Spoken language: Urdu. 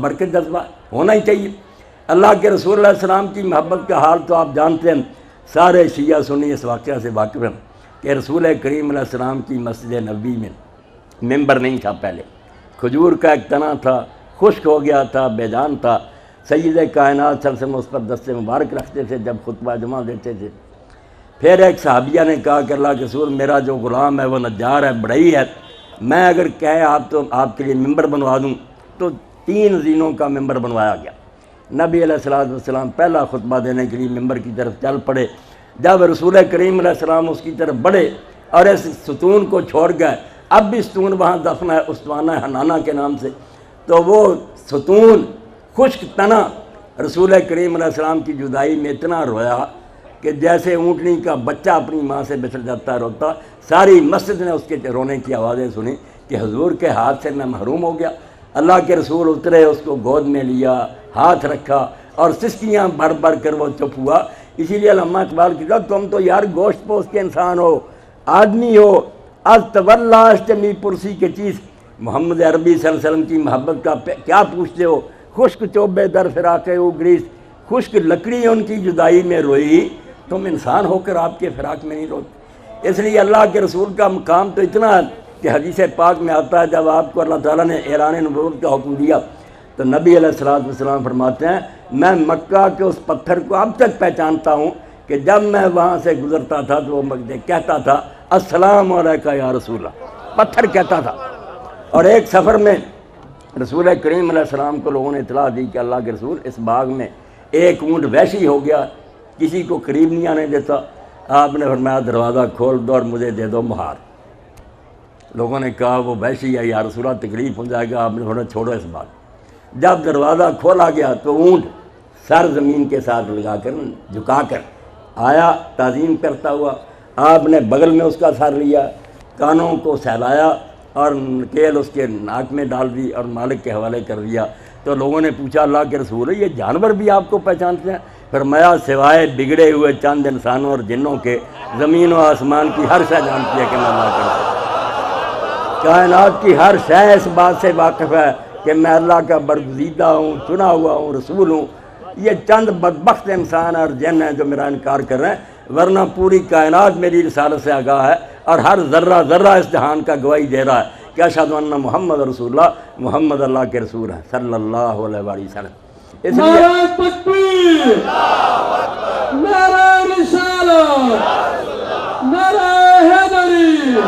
برکت جذبہ ہونا ہی چاہیے۔ اللہ کے رسول علیہ السلام کی محبت کا حال تو آپ جانتے ہیں، سارے شیعہ سنی اس واقعہ سے واقف ہیں کہ رسول کریم علیہ السلام کی مسجد نبوی میں ممبر نہیں تھا، پہلے کھجور کا ایک تنا تھا، خشک ہو گیا تھا، بے جان تھا۔ سید کائنات صلی اللہ علیہ وسلم اس پر دست مبارک رکھتے تھے جب خطبہ جمعہ دیتے تھے۔ پھر ایک صحابیہ نے کہا کہ اللہ کے رسول میرا جو غلام ہے وہ نجار ہے، بڑھئی ہے، میں اگر کہے آپ کے لیے ممبر بنوا دوں، تو 3 زینوں کا ممبر بنوایا گیا۔ نبی علیہ السلام پہلا خطبہ دینے کے لیے ممبر کی طرف چل پڑے۔ جب رسول کریم علیہ السلام اس کی طرف بڑھے اور اس ستون کو چھوڑ گئے، اب بھی ستون وہاں دفن ہے اسطوانہ حنانہ کے نام سے، تو وہ ستون خشک تنا رسول کریم علیہ السلام کی جدائی میں اتنا رویا کہ جیسے اونٹنی کا بچہ اپنی ماں سے بچھڑ جاتا ہے روتا۔ ساری مسجد نے اس کے رونے کی آوازیں سنی کہ حضور کے ہاتھ سے میں محروم ہو گیا۔ اللہ کے رسول اترے، اس کو گود میں لیا، ہاتھ رکھا اور سسکیاں بھر بھر کر وہ چپ ہوا۔ اسی لیے علامہ اقبال کی کہا تم تو یار گوشت پوست کے انسان ہو، آدمی ہو، از تولاش چمی پرسی کے چیز۔ محمد عربی صلی اللہ علیہ وسلم کی محبت کا کیا پوچھتے ہو؟ خشک چوبے در فراق او گریس، خشک لکڑی ان کی جدائی میں روئی، تم انسان ہو کر آپ کے فراق میں نہیں روتے۔ اس لیے اللہ کے رسول کا مقام تو اتنا ہے کہ حدیث پاک میں آتا ہے جب آپ کو اللہ تعالیٰ نے اعلان نبوت کا حکم دیا تو نبی علیہ السلام فرماتے ہیں میں مکہ کے اس پتھر کو اب تک پہچانتا ہوں کہ جب میں وہاں سے گزرتا تھا تو وہ کہتا تھا السلام علیکہ یا رسول اللہ، پتھر کہتا تھا۔ اور ایک سفر میں رسول کریم علیہ السلام کو لوگوں نے اطلاع دی کہ اللہ کے رسول اس باغ میں ایک اونٹ وحشی ہو گیا، کسی کو قریب نہیں آنے دیتا۔ آپ نے فرمایا دروازہ کھول دو اور مجھے دے دو مہار۔ لوگوں نے کہا وہ وحشی ہے یا رسول اللہ تکلیف ہو جائے گا، آپ نے فرمایا چھوڑو اس بات۔ جب دروازہ کھولا گیا تو اونٹ سر زمین کے ساتھ لگا کر جھکا کر آیا تعظیم کرتا ہوا۔ آپ نے بغل میں اس کا سر لیا، کانوں کو سہلایا اور نکیل اس کے ناک میں ڈال دی اور مالک کے حوالے کر دیا۔ تو لوگوں نے پوچھا اللہ کے رسول یہ جانور بھی آپ کو پہچانتے ہیں؟ فرمایا سوائے بگڑے ہوئے چند انسانوں اور جنوں کے زمین و آسمان کی ہر شے جانتی ہے کہ میں اللہ کرتا ہوں۔ کائنات کی ہر شے اس بات سے واقف ہے کہ میں اللہ کا برگزیدہ ہوں، چنا ہوا ہوں، رسول ہوں۔ یہ چند بدبخت انسان اور جن ہیں جو میرا انکار کر رہے ہیں، ورنہ پوری کائنات میری رسالت سے آگاہ ہے اور ہر ذرہ ذرہ اس جہان کا گواہی دے رہا ہے کہ اشہد ان محمد رسول اللہ، محمد اللہ کے رسول ہیں صلی اللہ علیہ وآلہ وسلم۔ اس لیے نعرہ تکبیر، نعرہ رسالت، نعرہ حیدری۔